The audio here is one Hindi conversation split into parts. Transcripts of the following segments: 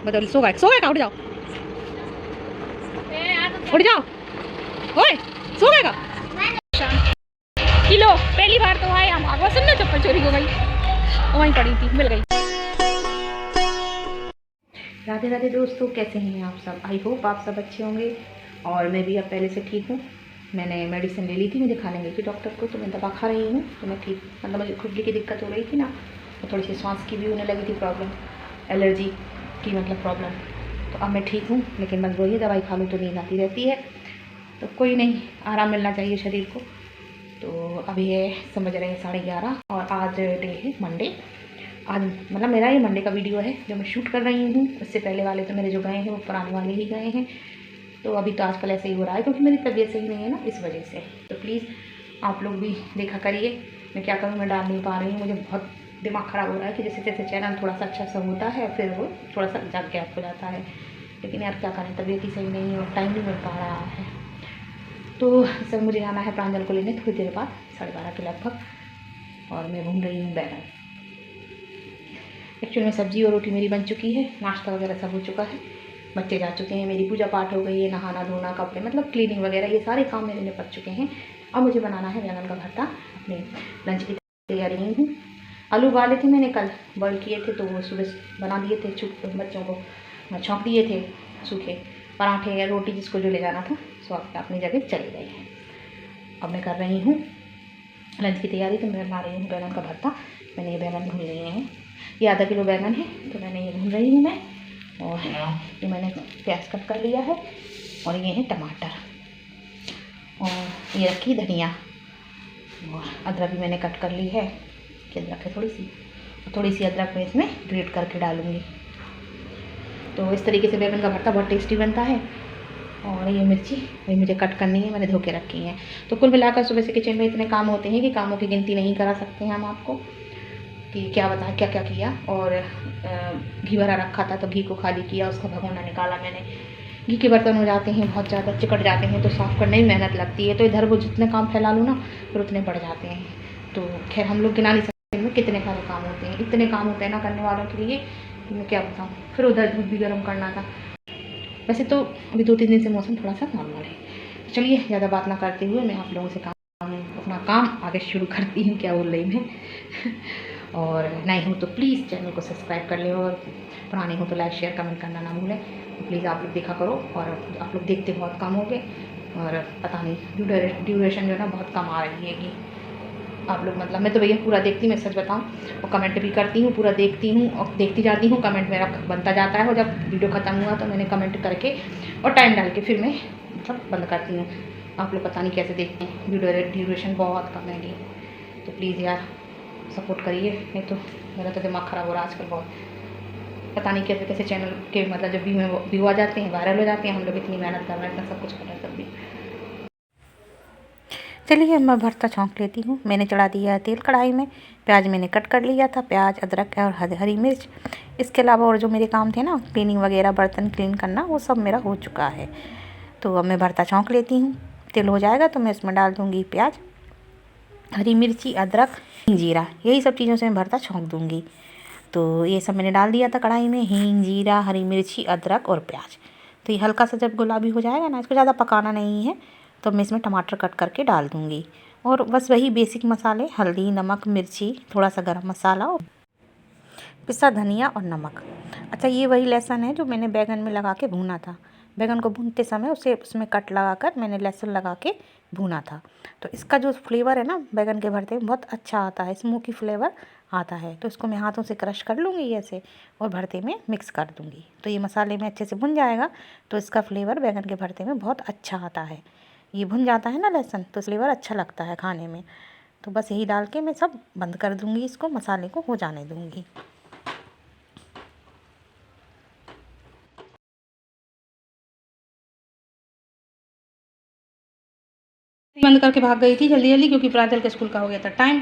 बताओ सो गए का? उठ जाओ उठ जाओ, ओए सो गए का? किलो पहली बार तो आए हम आगवा सुनना, चप्पल चोरी हो गई, वहीं पड़ी थी, मिल गई। राधे राधे दोस्तों, कैसे हैं आप सब? आई होप आप सब अच्छे होंगे और मैं भी अब पहले से ठीक हूँ। मैंने मेडिसिन ले ली थी, मुझे खाने गई थी डॉक्टर को, तो मैं दवा खा रही हूँ, तो मैं ठीक, मतलब मुझे खुजली की दिक्कत हो रही थी ना, तो थोड़ी सी सांस की भी होने लगी थी प्रॉब्लम, एलर्जी की मतलब प्रॉब्लम। तो अब मैं ठीक हूँ, लेकिन बस वही दवाई खा लूँ तो नींद आती रहती है, तो कोई नहीं, आराम मिलना चाहिए शरीर को। तो अभी है समझ रहे हैं 11:30 और आज डे है मंडे। आज मतलब मेरा ये मंडे का वीडियो है जो मैं शूट कर रही हूँ। इससे पहले वाले तो मेरे जो गए हैं वो पुराने वाले ही गए हैं। तो अभी तो आजकल ऐसे ही हो रहा है क्योंकि मेरी तबीयत सही नहीं है ना, इस वजह से। तो प्लीज़ आप लोग भी देखा करिए। मैं क्या करूँ, मैं डाल नहीं पा रही हूँ, मुझे बहुत दिमाग ख़राब हो रहा है कि जैसे जैसे चैनल थोड़ा सा अच्छा सा होता है फिर वो थोड़ा सा जग गैप हो जाता है। लेकिन यार क्या करें, तबीयत ही सही नहीं है और टाइम नहीं मिल पा रहा है। तो सर मुझे जाना है प्रांजल को लेने थोड़ी देर बाद, 12:30 के लगभग, और मैं घूम रही हूँ बैगन। एक्चुअली में सब्ज़ी और रोटी मेरी बन चुकी है, नाश्ता वगैरह सब हो चुका है, बच्चे जा चुके हैं, मेरी पूजा पाठ हो गई है, नहाना धोना, कपड़े मतलब क्लीनिंग वगैरह ये सारे काम मेरे निपट चुके हैं। अब मुझे बनाना है बैंगन का भरता, अपने लंच की तैयारी में हूँ। आलू उबाले थे मैंने, कल बॉयल किए थे, तो वो सुबह बना दिए थे, बच्चों को छौंक दिए थे सूखे पराठे या रोटी, जिसको जो ले जाना था, सो अपनी जगह चले गए हैं। अब मैं कर रही हूँ लंच की तैयारी, तो मैं बना रही हूँ बैंगन का भरता। मैंने ये बैंगन भून लिए हैं, ये आधा किलो बैंगन है, तो मैंने ये भून रही हूँ मैं। और ये मैंने प्याज कट कर लिया है, और ये है टमाटर, और ये रखी धनिया, और अदरक भी मैंने कट कर ली है कि अदरक है थोड़ी सी अदरक मैं इसमें ग्रेट करके डालूँगी। तो इस तरीके से बैंगन का भरता बहुत टेस्टी बनता है। और ये मिर्ची ये मुझे कट करनी है, मैंने धो के रखी हैं। तो कुल मिलाकर सुबह से किचन में इतने काम होते हैं कि कामों की गिनती नहीं करा सकते हैं हम आपको, कि क्या बताएं क्या क्या किया। और घी भरा रखा था तो घी को खाली किया, उसका भगोना निकाला मैंने। घी के बर्तन हो जाते हैं बहुत ज़्यादा, चिकट जाते हैं, तो साफ़ करने में मेहनत लगती है, तो इधर वो जितने काम फैला लूँ ना फिर उतने बढ़ जाते हैं। तो खैर हम लोग गिना नहीं सकते में कितने सारे काम होते हैं, इतने काम होते हैं ना करने वालों के लिए कि मैं क्या बताऊँ। फिर उधर दूध भी गर्म करना था। वैसे तो अभी 2-3 दिन से मौसम थोड़ा सा नॉर्मल है। चलिए ज़्यादा बात ना करते हुए मैं आप लोगों से अपना काम आगे शुरू करती हूँ। क्या बोल रही मैं और नए हो तो प्लीज़ चैनल को सब्सक्राइब कर लें, और पुराने हो तो लाइक शेयर कमेंट करना ना भूलें। प्लीज़ आप लोग देखा करो, और आप लोग देखते बहुत कम हो गए, और पता नहीं ड्यूरेशन जो है ना बहुत कम आ रही है कि आप लोग, मतलब मैं तो भैया पूरा देखती हूँ, मैं सच बताऊँ, और कमेंट भी करती हूँ, पूरा देखती हूँ और देखती जाती हूँ, कमेंट मेरा बनता जाता है। और जब वीडियो ख़त्म हुआ तो मैंने कमेंट करके और टाइम डाल के फिर मैं मतलब बंद करती हूँ। आप लोग पता नहीं कैसे देखते हैं, वीडियो ड्यूरेशन बहुत कम है। तो प्लीज़ यार सपोर्ट करिए, नहीं तो मेरा तो दिमाग ख़राब हो रहा है आजकल बहुत। पता नहीं कैसे कैसे चैनल के मतलब जब भी व्यू आ जाते हैं, वायरल हो जाते हैं, हम लोग इतनी मेहनत कर रहे हैं, इतना सब कुछ कर रहे हैं, तब भी। चलिए मैं भरता छौंक लेती हूँ। मैंने चढ़ा दिया है तेल कढ़ाई में, प्याज मैंने कट कर लिया था, प्याज अदरक और हरी मिर्च। इसके अलावा और जो मेरे काम थे ना, क्लीनिंग वगैरह, बर्तन क्लीन करना, वो सब मेरा हो चुका है। तो अब मैं भरता छौंक लेती हूँ। तेल हो जाएगा तो मैं इसमें डाल दूँगी प्याज, हरी मिर्ची, अदरक, जीरा, यही सब चीज़ों से मैं भरता छौंक दूँगी। तो ये सब मैंने डाल दिया था कढ़ाई में, हींग, जीरा, हरी मिर्ची, अदरक और प्याज। तो ये हल्का सा जब गुलाबी हो जाएगा ना, इसको ज़्यादा पकाना नहीं है, तो मैं इसमें टमाटर कट करके डाल दूँगी। और बस वही बेसिक मसाले, हल्दी, नमक, मिर्ची, थोड़ा सा गरम मसाला, पिसा धनिया और नमक। अच्छा, ये वही लहसुन है जो मैंने बैंगन में लगा के भूना था। बैंगन को भूनते समय उसमें कट लगाकर मैंने लहसुन लगा के भूना था। तो इसका जो फ्लेवर है ना बैंगन के भरते में बहुत अच्छा आता है, स्मोकी फ्लेवर आता है। तो इसको मैं हाथों से क्रश कर लूँगी ऐसे, और भरते में मिक्स कर दूँगी। तो ये मसाले में अच्छे से भुन जाएगा, तो इसका फ्लेवर बैंगन के भरते में बहुत अच्छा आता है। ये भुन जाता है ना लहसुन, तो फ्लेवर अच्छा लगता है खाने में। तो बस यही डाल के मैं सब बंद कर दूँगी, इसको मसाले को हो जाने दूँगी। बंद करके भाग गई थी जल्दी जल्दी, क्योंकि प्रांजल के स्कूल का हो गया था टाइम,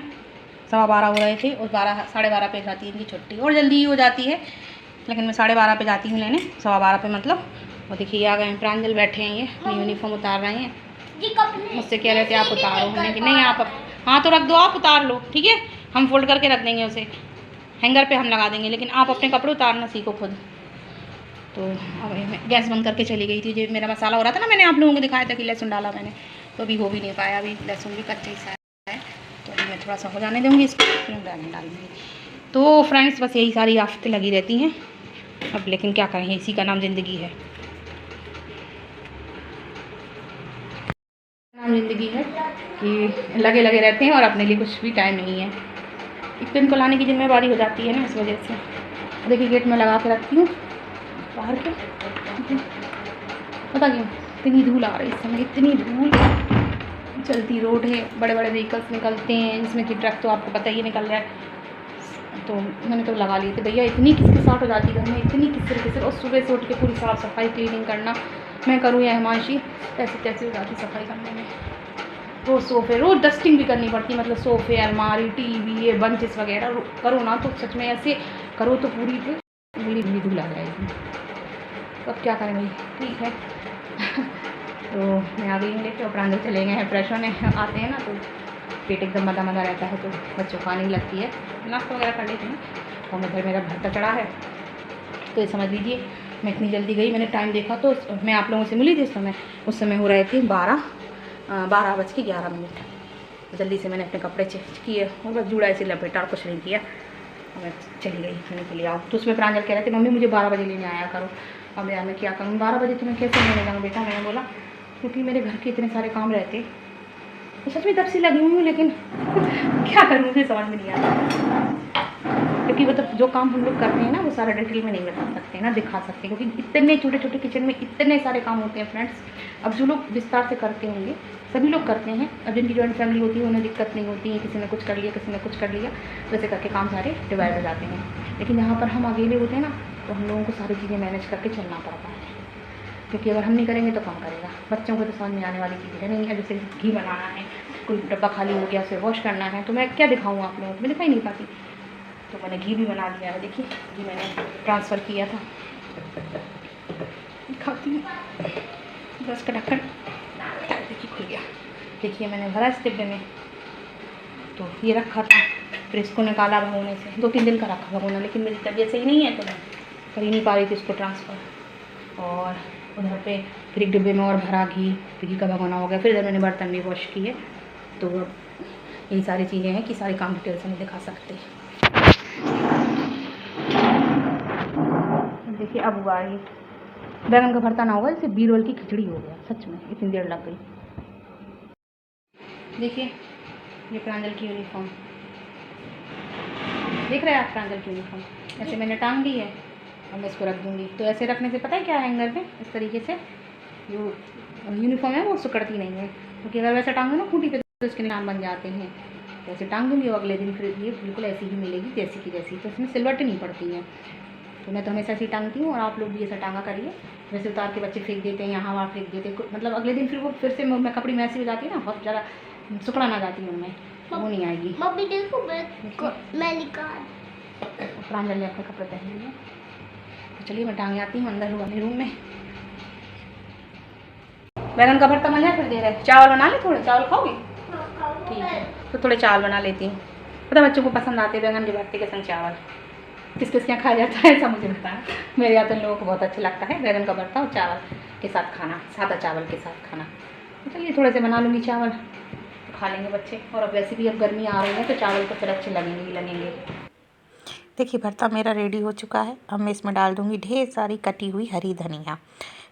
12:15 हो रहे थे, और 12 पे जाती है इनकी छुट्टी, और जल्दी ही हो जाती है, लेकिन मैं 12:30 पे जाती हूँ लेने, 12:15 पे मतलब। और देखिए आ गए हैं प्रांजल, बैठे हैं, ये यूनिफॉर्म उतार रहे हैं। मुझसे कह रहे थे आप उतारो, हमने कि नहीं आप हाँ तो रख दो, आप उतार लो, ठीक है, हम फोल्ड करके रख देंगे उसे, हैंगर पर हम लगा देंगे, लेकिन आप अपने कपड़े उतारना सीखो खुद। तो अब मैं गैस बंद करके चली गई थी। जो मेरा मसाला हो रहा था ना, मैंने आप लोगों को दिखाया था कि लहसुन डाला मैंने, तो अभी हो भी नहीं पाया, अभी लहसुन भी कच्चा ही सा है। तो अभी मैं थोड़ा सा हो जाने दूँगी इसको, फिर बैंगन डालूँगी। तो फ्रेंड्स बस यही सारी आफतें लगी रहती हैं अब, लेकिन क्या करें, इसी का नाम ज़िंदगी है। नाम ज़िंदगी है कि लगे लगे रहते हैं और अपने लिए कुछ भी टाइम नहीं है। एक तो इनको लाने की जिम्मेवारी हो जाती है ना, इस वजह से। देखिए गेट में लगा के रखती हूँ बाहर के, पता क्यों इतनी धूल आ रही है इस समय, इतनी धूल, चलती रोड है, बड़े बड़े व्हीकल्स निकलते हैं, जिसमें कि ट्रक तो आपको पता ही निकल रहा है। तो मैंने तो लगा लिए थे भैया, इतनी किसकिसाहट हो जाती है घर में, इतनी किसर, और सुबह से उठ के पूरी साफ़ सफाई क्लीनिंग करना, मैं करूँ या हिमांशी, ऐसे तैसे हो जाती सफाई करने में। रोज़ सोफ़े, रोज़ डस्टिंग भी करनी पड़ती है, मतलब सोफ़े, अलमारी, टीवी, ये बंचेस वगैरह करो ना तो सच में ऐसे करो तो पूरी पूरी धूल आ जाएगी। तो अब क्या करें भाई, ठीक है। तो मैं आ गई हूँ लेके, और प्रांजल चले गए हैं फ्रेश होने, आते हैं ना तो पेट एकदम मदा मदा रहता है, तो बच्चों को आने लगती है, नाश्ता वगैरह कर लेते हैं। और उधर मेरा भरता चढ़ा है, तो ये समझ लीजिए मैं इतनी जल्दी गई, मैंने टाइम देखा तो मैं आप लोगों से मिली थी उस समय हो रहे थे 12:11। जल्दी से मैंने अपने कपड़े चेंज किए और बस जूड़ा ऐसे लपेटा और कुछ नहीं किया, मैं चली गई खाने के लिए। आओ तो उसमें प्रांजल कह रहे थे मम्मी मुझे 12 बजे लेने आया करो। अब यार मैं क्या करूँ, 12 बजे तो मैं कैसे लेने जाऊँ बेटा, मैंने बोला, क्योंकि मेरे घर के इतने सारे काम रहते, तो सच में तब से लगी हुई हूँ, लेकिन क्या करूँ मुझे समझ में नहीं आता, क्योंकि मतलब जो काम हम लोग करते हैं ना वो सारा डिटेल में नहीं बता सकते ना, दिखा सकते, क्योंकि इतने छोटे छोटे किचन में इतने सारे काम होते हैं फ्रेंड्स। अब जो लोग विस्तार से करते होंगे, सभी लोग करते हैं, अब जिनकी जॉइंट फैमिली होती है उन्हें दिक्कत नहीं होती है, किसी ने कुछ कर लिया, किसी ने कुछ कर लिया, वैसे करके काम सारे डिवाइड हो जाते हैं। लेकिन यहाँ पर हम अकेले होते हैं ना, तो हम लोगों को सारी चीज़ें मैनेज करके चलना पड़ता है, क्योंकि अगर हम नहीं करेंगे तो कौन करेगा। बच्चों को तो समझ में आने वाली चीज़ है नहीं है, जैसे घी बनाना है, कोई डब्बा खाली हो गया उसे वॉश करना है, तो मैं क्या दिखाऊँ आप लोगों को, मैं दिखा ही नहीं पाती। तो मैंने घी भी बना दिया है, देखिए घी मैंने ट्रांसफ़र किया था, दिखाती हूँ, बस का ढक्कन देखिए खुल गया, देखिए मैंने भरा इस डिब्बे में, तो ये रखा था, फिर इसको निकाला भगोने से, 2-3 दिन का रखा भगोना, लेकिन मेरी तबीयत सही नहीं है तो मैं कर ही नहीं पा रही थी इसको ट्रांसफ़र। और उधर पे फिर एक डिब्बे में और भरा घी, फिर घी का भगोना हो गया, फिर इधर मैंने बर्तन भी वॉश किए। तो यही सारी चीज़ें हैं कि सारे काम डिटेल से नहीं दिखा सकते। देखिए अब हुआ ये बैंगन का भरता ना होगा, जैसे बीरबल की खिचड़ी हो गया, सच में इतनी देर लग गई। देखिए ये प्रांजल की यूनिफॉर्म, देख रहे हैं आप प्रांजल की यूनिफॉर्म, ऐसे मैंने टांग दी है, और मैं इसको रख दूँगी। तो ऐसे रखने से पता है क्या है, हैंगर में इस तरीके से जो यूनिफॉर्म है वो सुकड़ती नहीं है, क्योंकि अगर वैसे टांगो ना खूंटी पे तो इसके निशान बन जाते हैं। तो ऐसे टांग दूँगी और अगले दिन फिर ये बिल्कुल ऐसी ही मिलेगी जैसी की जैसी, तो इसमें सिलवट नहीं पड़ती है। तो मैं तो हमेशा ऐसे ही टांगती हूँ, और आप लोग भी ऐसा टांगा करिए। वैसे उतार के बच्चे फेंक देते हैं, यहाँ वहाँ फेंक देते हैं, मतलब अगले दिन फिर वो फिर से मैं कपड़ी मैसी हो जाती है ना, बहुत ज़्यादा सुकड़ा ना जाती है उनमें, तो वो नहीं आएगी। मम्मी देखो मैं निकाल प्रांजल ने अपने कपड़े पहन लिए, तो चलिए मैं टांग आती हूँ अंदर वाले रूम में। बैंगन का भरता बन जाए फिर दे रहे, चावल बना ले, थोड़े चावल खाओगे? ठीक है, तो थोड़े चावल बना लेती हूँ, पता बच्चों को पसंद आते हैं बैंगन के भरते के संग चावल। किस किस यहाँ खाया जाता है ऐसा मुझे बताया, मेरे यहाँ तो लोगों को बहुत अच्छा लगता है बैंगन का भरता और चावल के साथ खाना, सादा चावल के साथ खाना। तो चलिए थोड़े से बना लूँगी चावल, तो खा लेंगे बच्चे, और अब वैसे भी अब गर्मी आ रही है तो चावल तो फिर अच्छे लगेंगे। देखिए भरता मेरा रेडी हो चुका है, अब मैं इसमें डाल दूँगी ढेर सारी कटी हुई हरी धनिया,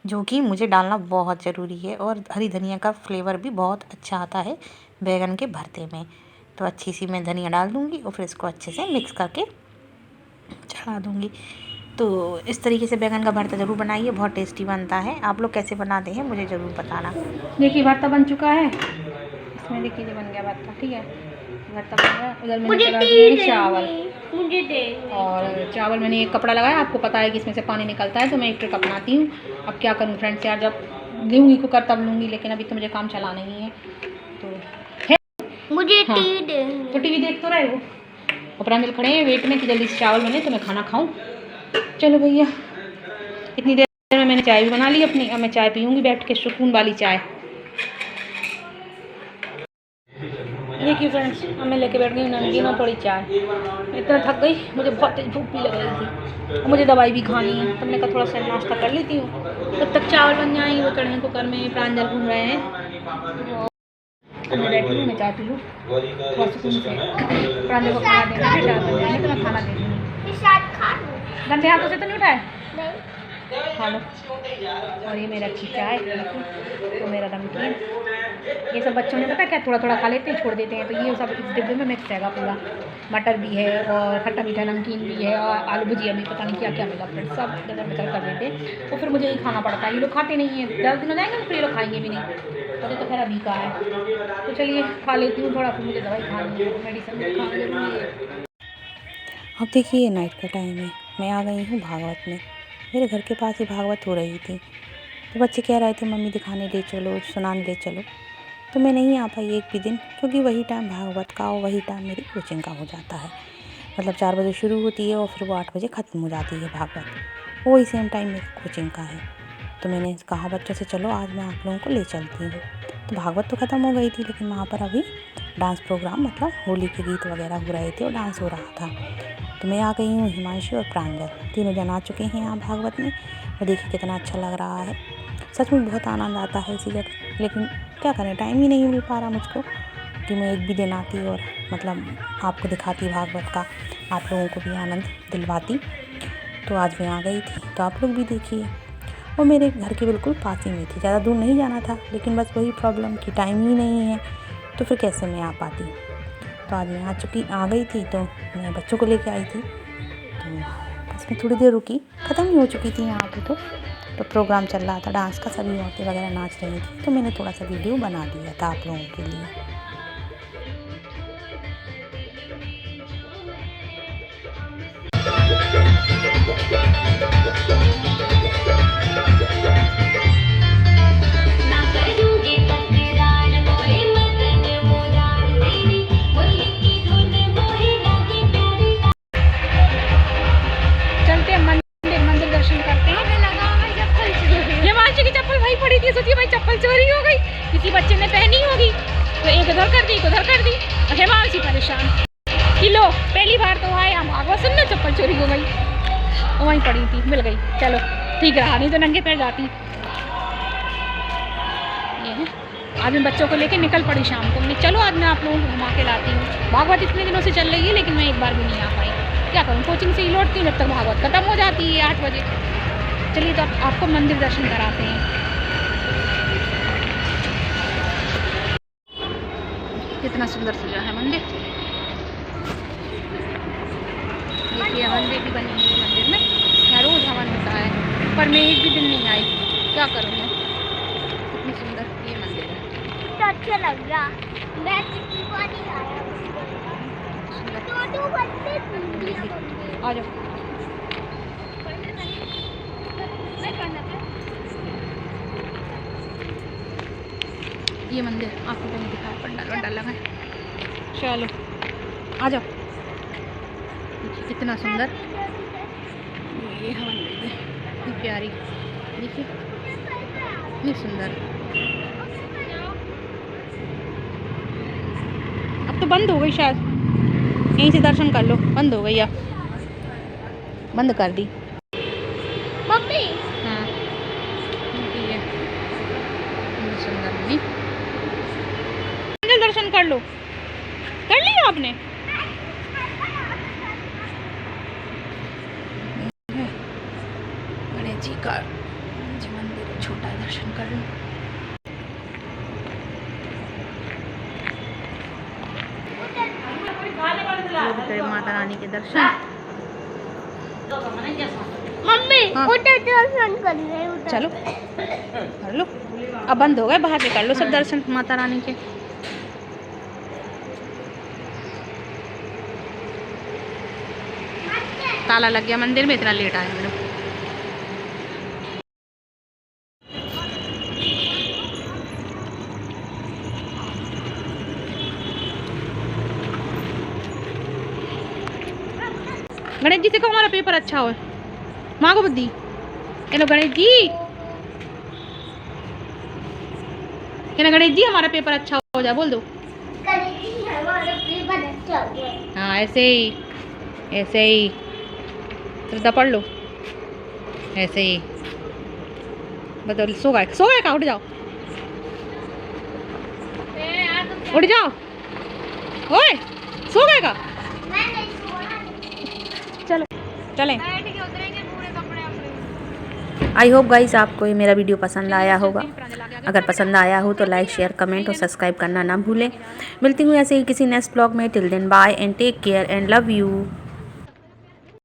जो कि मुझे डालना बहुत ज़रूरी है, और हरी धनिया का फ्लेवर भी बहुत अच्छा आता है बैंगन के भरते में। तो अच्छी सी मैं धनिया डाल दूँगी और फिर इसको अच्छे से मिक्स करके चढ़ा दूँगी। तो इस तरीके से बैंगन का भरता ज़रूर बनाइए, बहुत टेस्टी बनता है। आप लोग कैसे बनाते हैं मुझे ज़रूर बताना। देखिए भरता बन चुका है, इसमें देखिए बन गया भरता, ठीक है, भरता बन गया। उधर मैंने चढ़ा दिए चावल, मुझे दे, और चावल मैंने एक कपड़ा लगाया, आपको पता है कि इसमें से पानी निकलता है, तो मैं एक ट्रिक अपनाती हूँ। अब क्या करूँ फ्रेंड्स यार, जब लूँगी कुकर तब लूँगी, लेकिन अभी तो मुझे काम चलाना ही है, तो है मुझे हाँ। टीवी दे, तो टीवी देख तो रहे हो, और प्रांजल खड़े हैं वेट में कि जल्दी से चावल बने तो मैं खाना खाऊं। चलो भैया, इतनी देर में मैंने चाय भी बना ली अपनी, अब मैं चाय पीऊँगी बैठ के, सुकून वाली चाय। देखिए देखिए फ्रेंड्स, अब मैं लेके बैठ गई नमकीन और थोड़ी चाय। इतना थक गई, मुझे बहुत तेज भूख भी लग रही थी और मुझे दवाई भी खानी है, तो मैंने कहा थोड़ा सा नाश्ता कर लेती हूँ। तब तक चावल बन जाएंगे, वो चढ़े हैं कुकर में, प्रांजल घूम रहे हैं। मैं बैठी हूँ, मैं चाय पी लूँ थोड़ा सुकून से। प्रांजल को खाना देना है, चाय बन जाएंगे तो मैं खाना दे दूँगी। गंदे हाथों से तो नहीं उठाए, खा लो। और ये मेरा अच्छी चाय, तो मेरा नमकीन। ये सब बच्चों ने पता क्या थोड़ा थोड़ा खा लेते हैं, छोड़ देते हैं, तो ये सब इस डिब्बे में मिक्स रहेगा पूरा। मटर भी है और खट्टा मीठा नमकीन भी है और आलू भुजिया भी, पता नहीं क्या क्या मिला फ्रेंड्स, सब डगर डगर कर देते हैं। तो फिर मुझे ही खाना पड़ता है, ये लोग खाते नहीं हैं। 10 दिन हो जाएंगे तो फिर ये लोग खाएंगे भी नहीं, तो खैर अभी का है। तो चलिए खा लेती हूँ थोड़ा, फिर मुझे दवाई खानी है, मेडिसिन खानी जरूरी है। अब देखिए नाइट का टाइम है, मैं आ गई हूँ भागवत में। मेरे घर के पास ही भागवत हो रही थी, तो बच्चे कह रहे थे मम्मी दिखाने ले चलो, सुनाने ले चलो। तो मैं नहीं आ पाई एक भी दिन, क्योंकि वही टाइम भागवत का और वही टाइम मेरी कोचिंग का हो जाता है। मतलब 4 बजे शुरू होती है और फिर वो 8 बजे ख़त्म हो जाती है भागवत, वही सेम टाइम मेरी कोचिंग का है। तो मैंने कहा बच्चों से चलो आज मैं आप लोगों को ले चलती हूँ। तो भागवत तो ख़त्म हो गई थी, लेकिन वहाँ पर अभी डांस प्रोग्राम, मतलब होली के गीत वगैरह हो रहे थे और डांस हो रहा था। तो मैं आ गई हूँ, हिमांशु और प्रांजल तीनों जन आ चुके हैं यहाँ भागवत में। और देखिए कितना अच्छा लग रहा है, सच में बहुत आनंद आता है इसी जगह। लेकिन क्या करें, टाइम ही नहीं मिल पा रहा मुझको कि मैं एक भी दिन आती और मतलब आपको दिखाती भागवत का, आप लोगों को भी आनंद दिलवाती। तो आज मैं आ गई थी, तो आप लोग भी देखिए। और मेरे घर के बिल्कुल पास ही में थी, ज़्यादा दूर नहीं जाना था, लेकिन बस वही प्रॉब्लम कि टाइम ही नहीं है, तो फिर कैसे मैं आ पाती। तो आज मैं आ गई थी, तो मैं बच्चों को लेके आई थी। तो बस मैं थोड़ी देर रुकी, ख़त्म ही हो चुकी थी यहाँ पे। तो प्रोग्राम चल रहा था डांस का, सभी औरतें वगैरह नाच रही थी, तो मैंने थोड़ा सा वीडियो बना दिया था आप लोगों के लिए। सोचिए भाई चप्पल चोरी हो गई, किसी बच्चे ने पहनी होगी, तो एक उधर कर दी, एक उधर कर दी। और हिमांशी परेशान कि लो पहली बार तो आए हम भागवत सुनने, चप्पल चोरी हो गई, वहीं पड़ी थी, मिल गई, चलो ठीक रहा, नहीं तो नंगे पैर जाती। ये है, आज मैं बच्चों को लेके निकल पड़ी शाम को, मैंने चलो आज मैं आप लोगों को घुमा के लाती हूँ। भागवत इतने दिनों से चल रही है, लेकिन मैं एक बार भी नहीं आ पाई। क्या करूँ, कोचिंग से ही लौटती हूँ, जब तक भागवत खत्म हो जाती है 8 बजे। चलिए तो आपको मंदिर दर्शन कराते हैं। कितना सुंदर सजा है मंदिर, देखिए मंदिर भी बनी हुई है। मंदिर में यहाँ रोज हवन होता है, पर मैं एक भी दिन नहीं आई, क्या करूँ मैं। कितनी सुंदर ये मंदिर है, तो अच्छा लग रहा। मैं कितनी बार नहीं आया, तो बच्चे आ जाओ। ये मंदिर आपको कहीं दिखाया, पंडाल वंडाल लगा है। चलो आ जाओ, देखिए कितना सुंदर ये हवन है, इतनी प्यारी, देखिए इतनी सुंदर। अब तो बंद हो गई शायद, यहीं से दर्शन कर लो, बंद हो गई, अब बंद कर दी मम्मी। हाँ ठीक है, सुंदर नहीं, दर्शन कर लो, कर लिया आपने। गणेश जी का मंदिर छोटा, दर्शन कर लो। माता रानी के दर्शन। मम्मी हाँ। उधर दर्शन कर रहे हैं, चलो कर लो, अब बंद हो गए, बाहर से कर लो सब दर्शन माता रानी के। ताला लग गया मंदिर में, इतना लेट आए हम लोग। गणेश जी से कहो हमारा पेपर अच्छा हो, माँ को बुद्धि। हेलो गणेश जी, कहना गणेश जी हमारा पेपर अच्छा हो जाए, बोल दो। गणेश जी हमारा जाऊंगा। हाँ ऐसे ही, ऐसे ही। श्रद्धा पढ़ लो, ऐसे ही। बताओ, सो गए का? उठ जाओ, उठ जाओ। ओए, सो गए का? मैं नहीं सोना। चलो चलें। आई होप गाइस आपको ये मेरा वीडियो पसंद आया होगा। अगर पसंद आया हो तो लाइक, शेयर, कमेंट और सब्सक्राइब करना ना भूलें। मिलती हूँ ऐसे ही किसी नेक्स्ट ब्लॉग में। Till then bye and take care and love you.